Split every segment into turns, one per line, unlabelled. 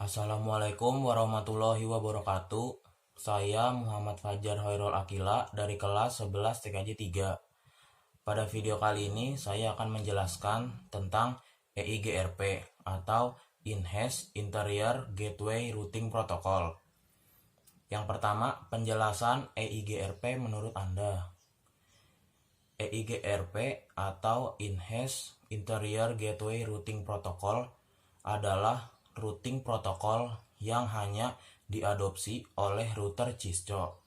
Assalamualaikum warahmatullahi wabarakatuh. Saya Muhammad Fajar Hoirul Akila dari kelas 11 TKJ 3. Pada video kali ini saya akan menjelaskan tentang EIGRP atau Enhanced Interior Gateway Routing Protocol. Yang pertama, penjelasan EIGRP menurut Anda. EIGRP atau Enhanced Interior Gateway Routing Protocol adalah routing protokol yang hanya diadopsi oleh router Cisco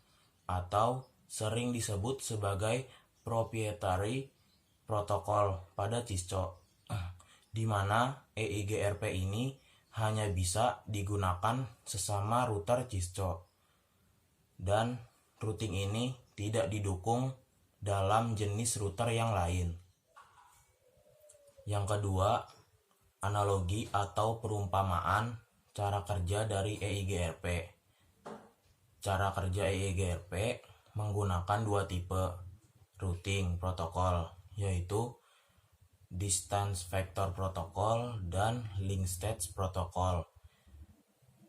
atau sering disebut sebagai proprietary protokol pada Cisco, di mana EIGRP ini hanya bisa digunakan sesama router Cisco dan routing ini tidak didukung dalam jenis router yang lain. Yang kedua, analogi atau perumpamaan cara kerja dari EIGRP. Cara kerja EIGRP menggunakan dua tipe routing protokol, yaitu Distance Vector Protocol dan Link State Protocol.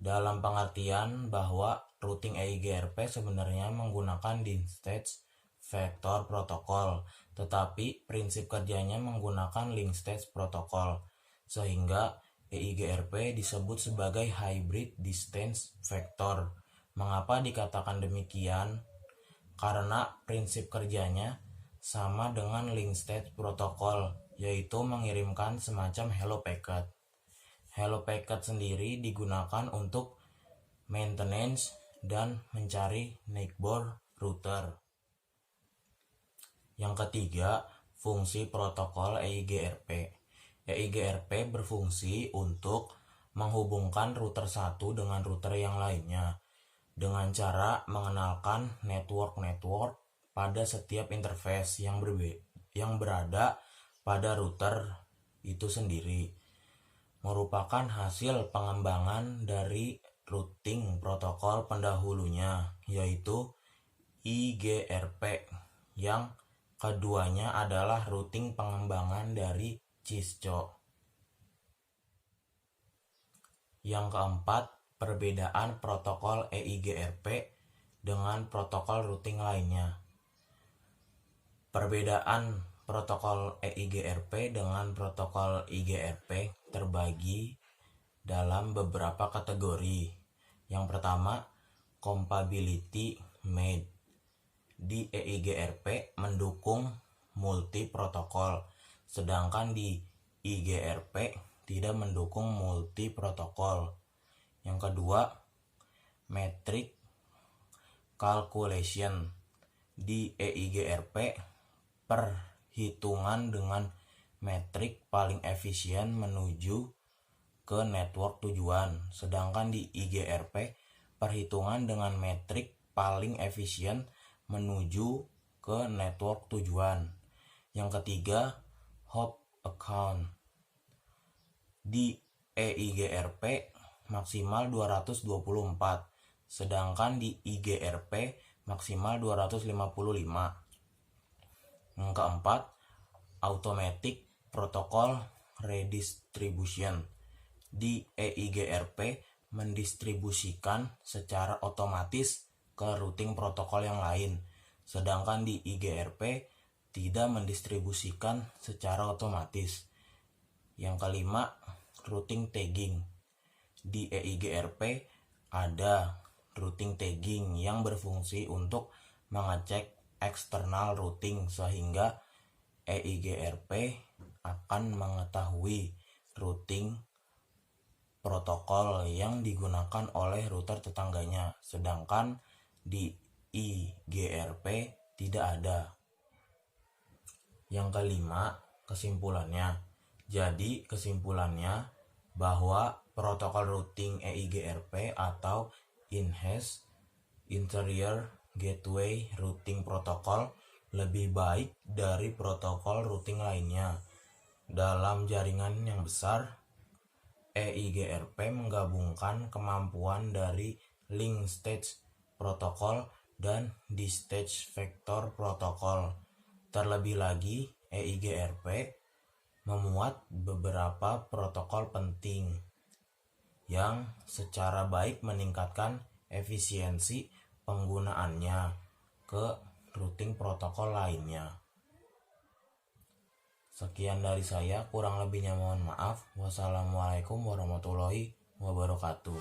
Dalam pengertian bahwa routing EIGRP sebenarnya menggunakan Distance Vector Protocol, tetapi prinsip kerjanya menggunakan Link State Protocol, sehingga EIGRP disebut sebagai Hybrid Distance Vector. Mengapa dikatakan demikian? Karena prinsip kerjanya sama dengan Link State Protocol, yaitu mengirimkan semacam hello packet. Hello packet sendiri digunakan untuk maintenance dan mencari neighbor router. Yang ketiga, fungsi protokol EIGRP. EIGRP berfungsi untuk menghubungkan router satu dengan router yang lainnya dengan cara mengenalkan network pada setiap interface yang berada pada router itu sendiri. Merupakan hasil pengembangan dari routing protokol pendahulunya, yaitu IGRP, yang keduanya adalah routing pengembangan dari Cisco. Yang keempat, perbedaan protokol EIGRP dengan protokol routing lainnya. Perbedaan protokol EIGRP dengan protokol IGRP terbagi dalam beberapa kategori. Yang pertama, compatibility made. Di EIGRP mendukung multi protokol, sedangkan di IGRP tidak mendukung multi protokol. Yang kedua, metric calculation. Di EIGRP, perhitungan dengan metrik paling efisien menuju ke network tujuan, sedangkan di IGRP perhitungan dengan metrik paling efisien menuju ke network tujuan. Yang ketiga, hop account. Di EIGRP maksimal 224, sedangkan di IGRP maksimal 255. Yang keempat, automatic protocol redistribution. Di EIGRP mendistribusikan secara otomatis ke routing protokol yang lain, sedangkan di IGRP tidak mendistribusikan secara otomatis. Yang kelima, routing tagging. Di EIGRP ada routing tagging yang berfungsi untuk mengecek eksternal routing, sehingga EIGRP akan mengetahui routing protokol yang digunakan oleh router tetangganya, sedangkan di IGRP tidak ada. Yang kelima, kesimpulannya. Jadi kesimpulannya bahwa protokol routing EIGRP atau Enhanced Interior Gateway Routing Protocol lebih baik dari protokol routing lainnya. Dalam jaringan yang besar, EIGRP menggabungkan kemampuan dari Link State Protocol dan Distance Vector Protocol. Terlebih lagi, EIGRP memuat beberapa protokol penting, yang secara baik meningkatkan efisiensi penggunaannya ke routing protokol lainnya. Sekian dari saya, kurang lebihnya mohon maaf. Wassalamualaikum warahmatullahi wabarakatuh.